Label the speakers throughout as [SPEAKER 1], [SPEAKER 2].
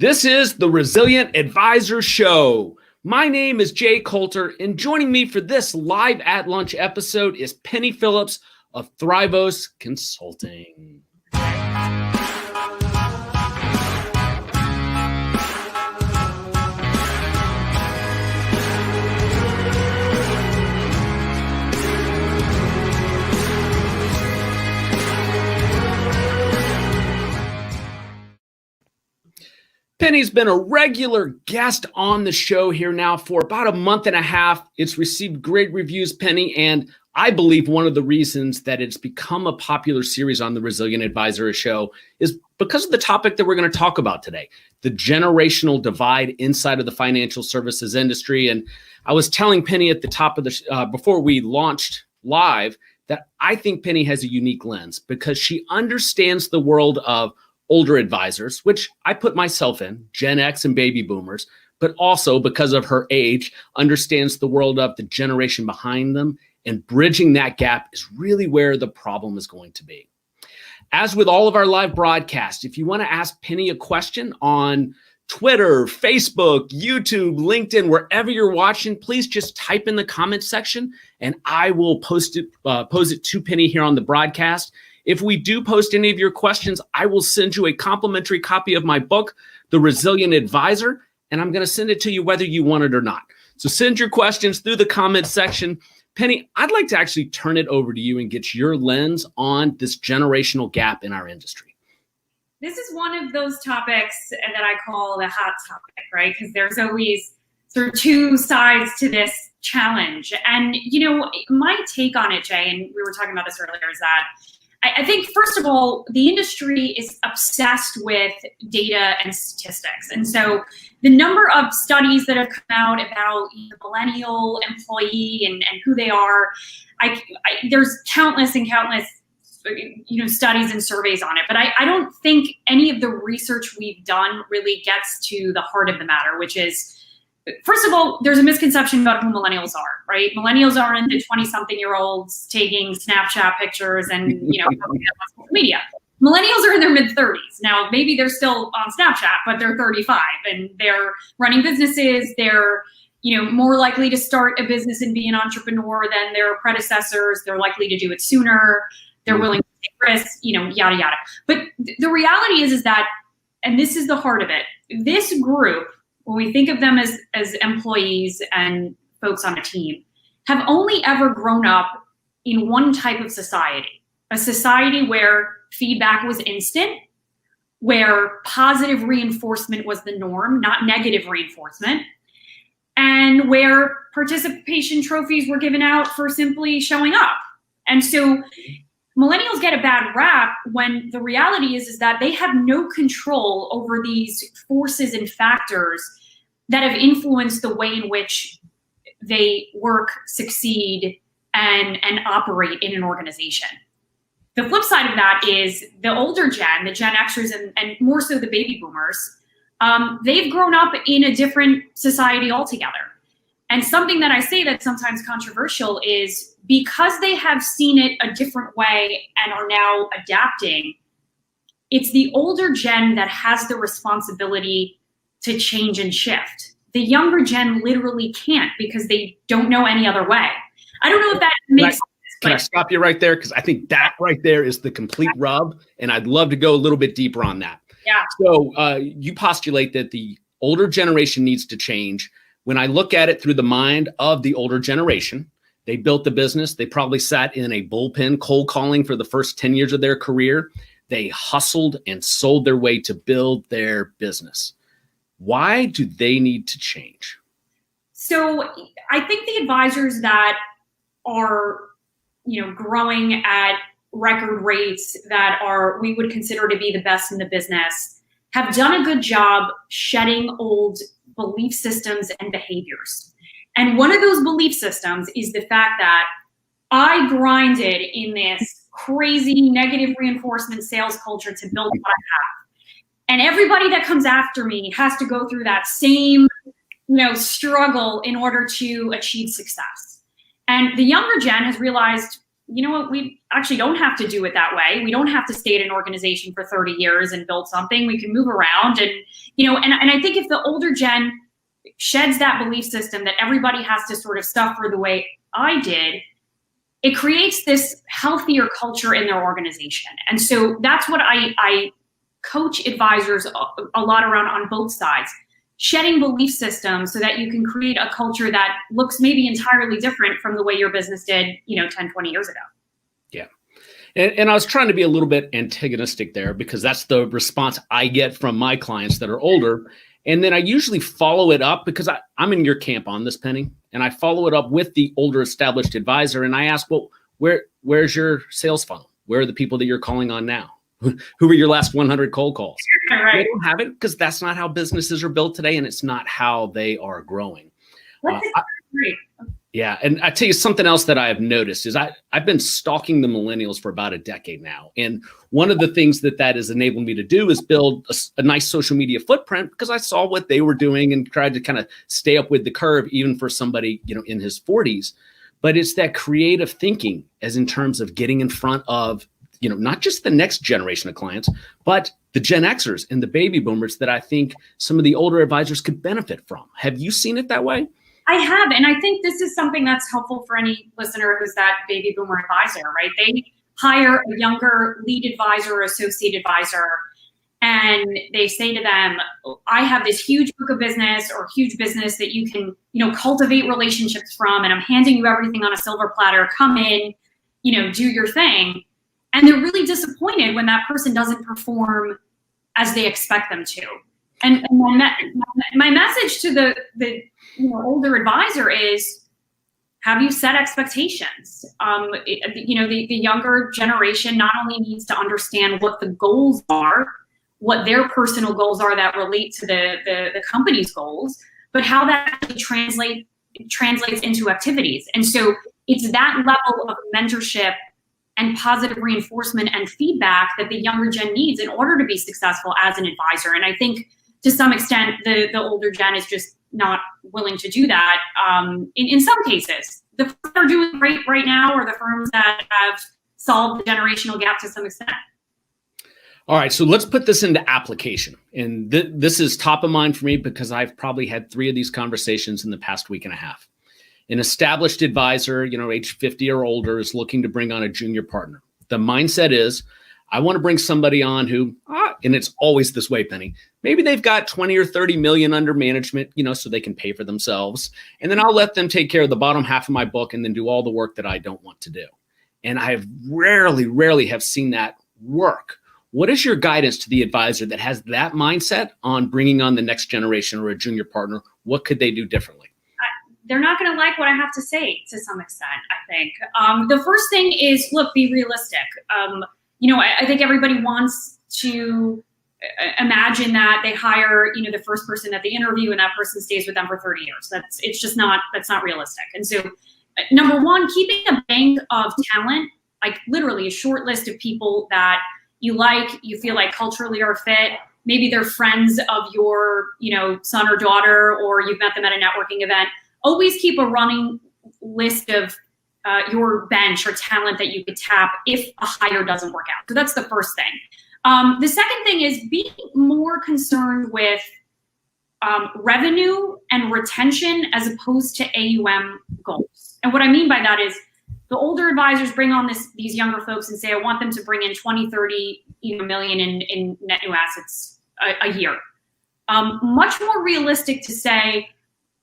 [SPEAKER 1] This is the Resilient Advisor Show. My name is Jay Coulter, and joining me for this live at lunch episode is Penny Phillips of Thrivos Consulting. Penny's been a regular guest on the show here now for about a month and a half. It's received great reviews, Penny, and I believe one of the reasons that it's become a popular series on the Resilient Advisor Show is because of the topic that we're going to talk about today, the generational divide inside of the financial services industry. And I was telling Penny at the top of the before we launched live that I think Penny has a unique lens because she understands the world of older advisors, which I put myself in, Gen X and baby boomers, but also because of her age, understands the world of the generation behind them, and bridging that gap is really where the problem is going to be. As with all of our live broadcasts, if you want to ask Penny a question on Twitter, Facebook, YouTube, LinkedIn, wherever you're watching, please just type in the comments section and I will pose it to Penny here on the broadcast. If we do post any of your questions, I will send you a complimentary copy of my book, The Resilient Advisor, and I'm going to send it to you whether you want it or not. So send your questions through the comments section. Penny, I'd like to actually turn it over to you and get your lens on this generational gap in our industry.
[SPEAKER 2] This is one of those topics that I call the hot topic, right? Because there's always sort of two sides to this challenge. And, you know, my take on it, Jay, and we were talking about this earlier, is that I think, first of all, the industry is obsessed with data and statistics. And so the number of studies that have come out about the millennial employee and who they are, there's countless and countless studies and surveys on it. But I don't think any of the research we've done really gets to the heart of the matter, which is, first of all, there's a misconception about who millennials are, right? Millennials aren't the 20-something-year-olds taking Snapchat pictures and, posting on social media. Millennials are in their mid-30s. Now, maybe they're still on Snapchat, but they're 35 and they're running businesses. They're, more likely to start a business and be an entrepreneur than their predecessors. They're likely to do it sooner. They're willing to take risks, yada, yada. But the reality is that, and this is the heart of it, this group, when we think of them as employees and folks on a team, have only ever grown up in one type of society, a society where feedback was instant, where positive reinforcement was the norm, not negative reinforcement, and where participation trophies were given out for simply showing up. And so millennials get a bad rap when the reality is that they have no control over these forces and factors that have influenced the way in which they work, succeed, and operate in an organization. The flip side of that is the older gen, the Gen Xers and more so the baby boomers, they've grown up in a different society altogether. And something that I say that's sometimes controversial is because they have seen it a different way and are now adapting, it's the older gen that has the responsibility to change and shift. The younger gen literally can't because they don't know any other way. I don't know if that makes sense.
[SPEAKER 1] Can I stop you right there? Because I think that right there is the complete rub, and I'd love to go a little bit deeper on that.
[SPEAKER 2] Yeah.
[SPEAKER 1] So you postulate that the older generation needs to change. When I look at it through the mind of the older generation, they built the business. They probably sat in a bullpen cold calling for the first 10 years of their career. They hustled and sold their way to build their business. Why do they need to change?
[SPEAKER 2] So I think the advisors that are, growing at record rates that we would consider to be the best in the business have done a good job shedding old belief systems and behaviors. And one of those belief systems is the fact that I grinded in this crazy negative reinforcement sales culture to build what I have. And everybody that comes after me has to go through that same, struggle in order to achieve success. And the younger gen has realized you know what, we actually don't have to do it that way. We don't have to stay at an organization for 30 years and build something. We can move around. And, and I think if the older gen sheds that belief system that everybody has to sort of suffer the way I did, it creates this healthier culture in their organization. And so that's what I coach advisors a lot around on both sides, shedding belief systems so that you can create a culture that looks maybe entirely different from the way your business did, 10, 20 years ago.
[SPEAKER 1] Yeah. And I was trying to be a little bit antagonistic there because that's the response I get from my clients that are older. And then I usually follow it up because I'm in your camp on this, Penny, and I follow it up with the older established advisor. And I ask, well, where's your sales funnel? Where are the people that you're calling on now? Who were your last 100 cold calls?
[SPEAKER 2] Right.
[SPEAKER 1] They don't have it because that's not how businesses are built today. And it's not how they are growing. Yeah. And I tell you something else that I have noticed is I've been stalking the millennials for about a decade now. And one of the things that has enabled me to do is build a nice social media footprint because I saw what they were doing and tried to kind of stay up with the curve, even for somebody, in his 40s. But it's that creative thinking as in terms of getting in front of, not just the next generation of clients, but the Gen Xers and the baby boomers that I think some of the older advisors could benefit from. Have you seen it that way?
[SPEAKER 2] I have. And I think this is something that's helpful for any listener who's that baby boomer advisor, right? They hire a younger lead advisor or associate advisor, and they say to them, I have this huge book of business or huge business that you can, cultivate relationships from, and I'm handing you everything on a silver platter. Come in, do your thing. And they're really disappointed when that person doesn't perform as they expect them to. And my message to the older advisor is, have you set expectations? The younger generation not only needs to understand what the goals are, what their personal goals are that relate to the company's goals, but how that actually translates into activities. And so it's that level of mentorship and positive reinforcement and feedback that the younger gen needs in order to be successful as an advisor. And I think to some extent, the older gen is just not willing to do that. In some cases, the firms that are doing great right now are the firms that have solved the generational gap to some extent.
[SPEAKER 1] All right, so let's put this into application. And this is top of mind for me because I've probably had 3 of these conversations in the past week and a half. An established advisor, age 50 or older, is looking to bring on a junior partner. The mindset is, I want to bring somebody on who, and it's always this way, Penny, maybe they've got 20 or 30 million under management, so they can pay for themselves. And then I'll let them take care of the bottom half of my book and then do all the work that I don't want to do. And I have rarely have seen that work. What is your guidance to the advisor that has that mindset on bringing on the next generation or a junior partner? What could they do differently?
[SPEAKER 2] They're not going to like what I have to say to some extent, I think. The first thing is, look, be realistic. I think everybody wants to imagine that they hire, the first person at the interview and that person stays with them for 30 years. That's not realistic. And so number one, keeping a bank of talent, like literally a short list of people that you feel like culturally are fit. Maybe they're friends of your, son or daughter, or you've met them at a networking event. Always keep a running list of your bench or talent that you could tap if a hire doesn't work out. So that's the first thing. The second thing is be more concerned with revenue and retention as opposed to AUM goals. And what I mean by that is the older advisors bring on these younger folks and say, I want them to bring in 20, 30 million in net new assets a year. Much more realistic to say,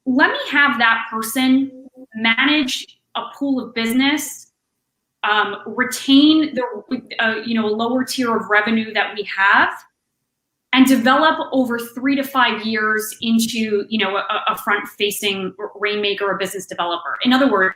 [SPEAKER 2] let me have that person manage a pool of business, retain the lower tier of revenue that we have, and develop over 3 to 5 years into a front-facing rainmaker or business developer. In other words,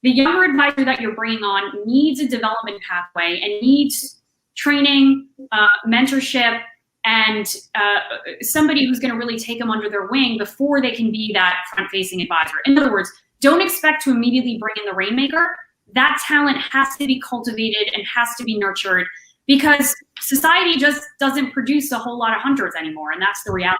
[SPEAKER 2] the younger advisor that you're bringing on needs a development pathway and needs training, mentorship, and somebody who's going to really take them under their wing before they can be that front-facing advisor. In other words, don't expect to immediately bring in the rainmaker. That talent has to be cultivated and has to be nurtured because society just doesn't produce a whole lot of hunters anymore, and that's the reality.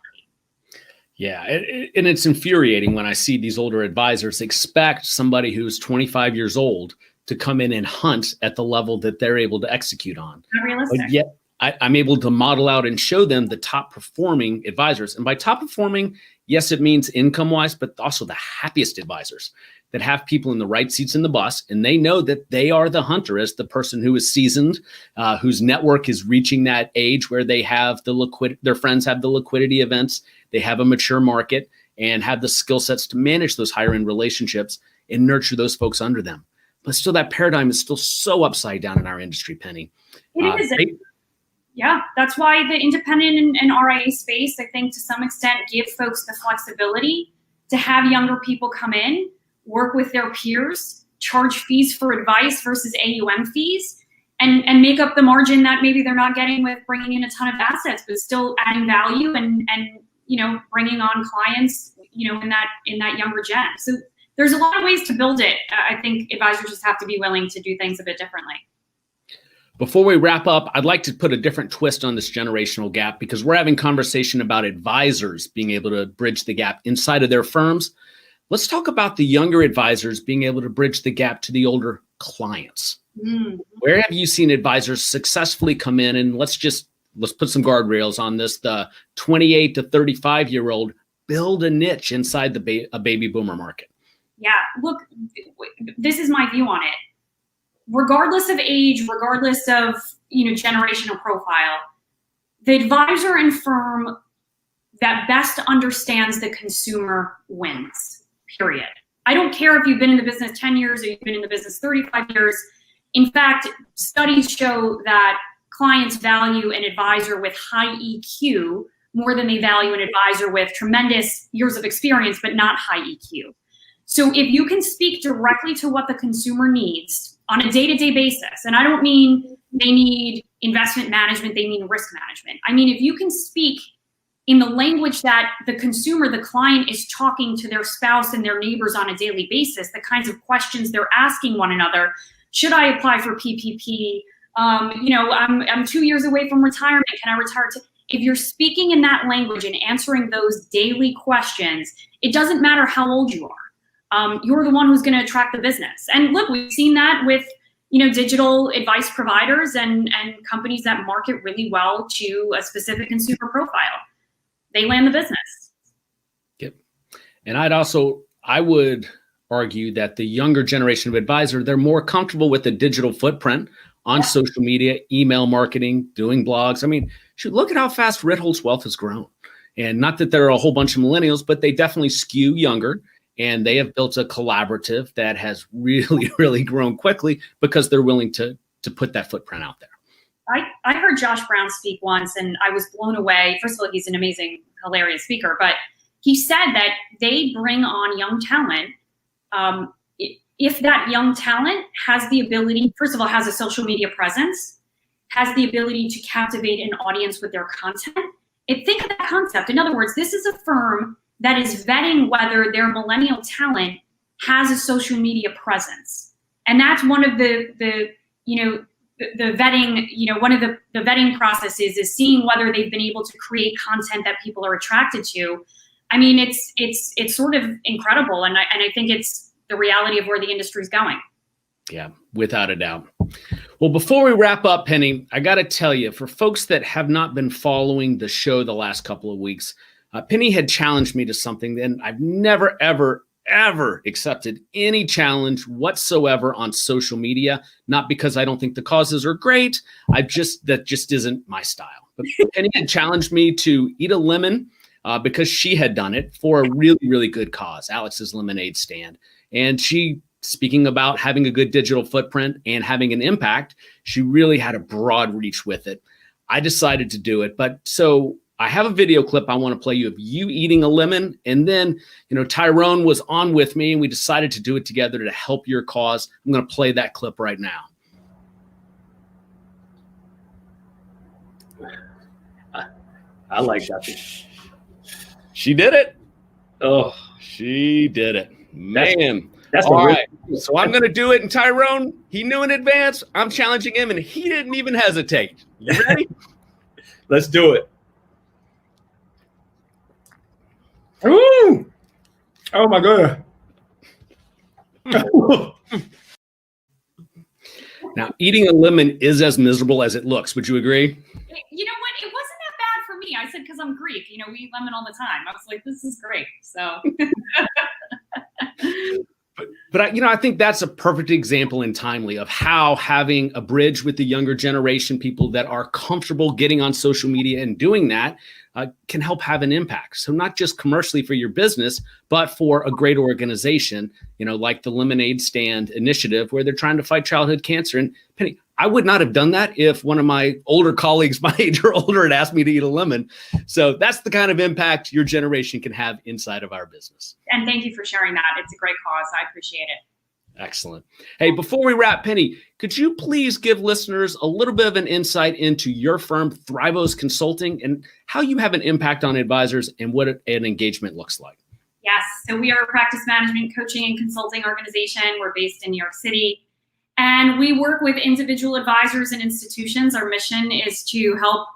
[SPEAKER 1] Yeah, and it's infuriating when I see these older advisors expect somebody who's 25 years old to come in and hunt at the level that they're able to execute on.
[SPEAKER 2] Not realistic.
[SPEAKER 1] But yet I'm able to model out and show them the top performing advisors. And by top performing, yes, it means income wise, but also the happiest advisors that have people in the right seats in the bus. And they know that they are the hunter as the person who is seasoned, whose network is reaching that age where they have their friends have the liquidity events. They have a mature market and have the skill sets to manage those higher end relationships and nurture those folks under them. But still, that paradigm is still so upside down in our industry, Penny.
[SPEAKER 2] It is. Yeah, that's why the independent and RIA space, I think, to some extent, give folks the flexibility to have younger people come in, work with their peers, charge fees for advice versus AUM fees, and make up the margin that maybe they're not getting with bringing in a ton of assets, but still adding value and bringing on clients, in that younger gen. So there's a lot of ways to build it. I think advisors just have to be willing to do things a bit differently.
[SPEAKER 1] Before we wrap up, I'd like to put a different twist on this generational gap because we're having conversation about advisors being able to bridge the gap inside of their firms. Let's talk about the younger advisors being able to bridge the gap to the older clients. Where have you seen advisors successfully come in? And let's put some guardrails on this. The 28 to 35-year-old build a niche inside a baby boomer market.
[SPEAKER 2] Yeah, look, this is my view on it. Regardless of age, regardless of generational profile, the advisor and firm that best understands the consumer wins, period. I don't care if you've been in the business 10 years or you've been in the business 35 years. In fact, studies show that clients value an advisor with high EQ more than they value an advisor with tremendous years of experience, but not high EQ. So if you can speak directly to what the consumer needs on a day-to-day basis, and I don't mean they need investment management, they mean risk management. I mean, if you can speak in the language that the consumer, the client is talking to their spouse and their neighbors on a daily basis, the kinds of questions they're asking one another, should I apply for PPP? I'm 2 years away from retirement. Can I retire? If you're speaking in that language and answering those daily questions, it doesn't matter how old you are. You're the one who's going to attract the business. And look, we've seen that with, digital advice providers and companies that market really well to a specific consumer profile. They land the business.
[SPEAKER 1] Yep. And I would argue that the younger generation of advisor, they're more comfortable with the digital footprint on social media, email marketing, doing blogs. I mean, look at how fast Ritholtz Wealth has grown. And not that there are a whole bunch of millennials, but they definitely skew younger. And they have built a collaborative that has really, really grown quickly because they're willing to put that footprint out there.
[SPEAKER 2] I heard Josh Brown speak once and I was blown away. First of all, he's an amazing, hilarious speaker, but he said that they bring on young talent. If that young talent has the ability, first of all, has a social media presence, has the ability to captivate an audience with their content, think of that concept. In other words, this is a firm that is vetting whether their millennial talent has a social media presence. And that's one of the vetting, one of the vetting processes is seeing whether they've been able to create content that people are attracted to. I mean, it's sort of incredible. And I think it's the reality of where the industry is going.
[SPEAKER 1] Yeah, without a doubt. Well, before we wrap up, Penny, I got to tell you, for folks that have not been following the show the last couple of weeks, Penny had challenged me to something, and I've never, ever, ever accepted any challenge whatsoever on social media. Not because I don't think the causes are great. That just isn't my style. But Penny had challenged me to eat a lemon because she had done it for a really, really good cause, Alex's Lemonade Stand. And she, speaking about having a good digital footprint and having an impact, she really had a broad reach with it. I decided to do it. So I have a video clip I want to play you of you eating a lemon. And then, Tyrone was on with me and we decided to do it together to help your cause. I'm going to play that clip right now. I like that. She did it. Oh, she did it. Man. That's all right. So I'm going to do it. And Tyrone, he knew in advance. I'm challenging him and he didn't even hesitate. You ready?
[SPEAKER 3] Let's do it. Ooh! Oh my God.
[SPEAKER 1] Now, eating a lemon is as miserable as it looks. Would you agree?
[SPEAKER 2] You know what? It wasn't that bad for me. I said, because I'm Greek, we eat lemon all the time. I was like, this is great. So.
[SPEAKER 1] But I think that's a perfect example and timely of how having a bridge with the younger generation, people that are comfortable getting on social media and doing that, can help have an impact. So not just commercially for your business, but for a great organization, like the Lemonade Stand initiative, where they're trying to fight childhood cancer. And Penny, I would not have done that if one of my older colleagues, my age or older, had asked me to eat a lemon. So that's the kind of impact your generation can have inside of our business.
[SPEAKER 2] And thank you for sharing that. It's a great cause. I appreciate it.
[SPEAKER 1] Excellent. Hey, before we wrap, Penny, could you please give listeners a little bit of an insight into your firm, Thrivos Consulting, and how you have an impact on advisors and what an engagement looks like?
[SPEAKER 2] Yes. So we are a practice management, coaching, and consulting organization. We're based in New York City, and we work with individual advisors and institutions. Our mission is to help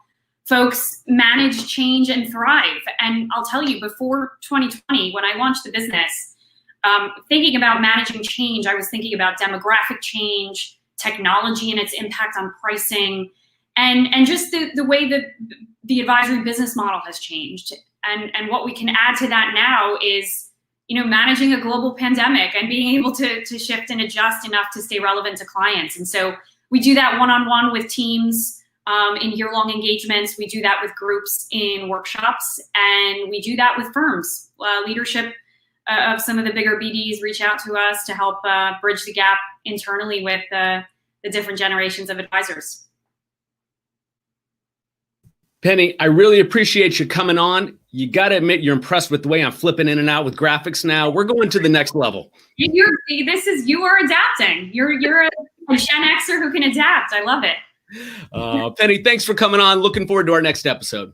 [SPEAKER 2] folks manage, change, and thrive. And I'll tell you, before 2020, when I launched the business, thinking about managing change, I was thinking about demographic change, technology and its impact on pricing, and just the way that the advisory business model has changed. And what we can add to that now is, managing a global pandemic and being able to shift and adjust enough to stay relevant to clients. And so we do that one-on-one with teams in year-long engagements. We do that with groups in workshops, and we do that with firms. Leadership of some of the bigger BDs reach out to us to help bridge the gap internally with the different generations of advisors.
[SPEAKER 1] Penny, I really appreciate you coming on. You got to admit, you're impressed with the way I'm flipping in and out with graphics now. We're going to the next level. You
[SPEAKER 2] are adapting. You're a Gen Xer who can adapt. I love it.
[SPEAKER 1] Penny, thanks for coming on. Looking forward to our next episode.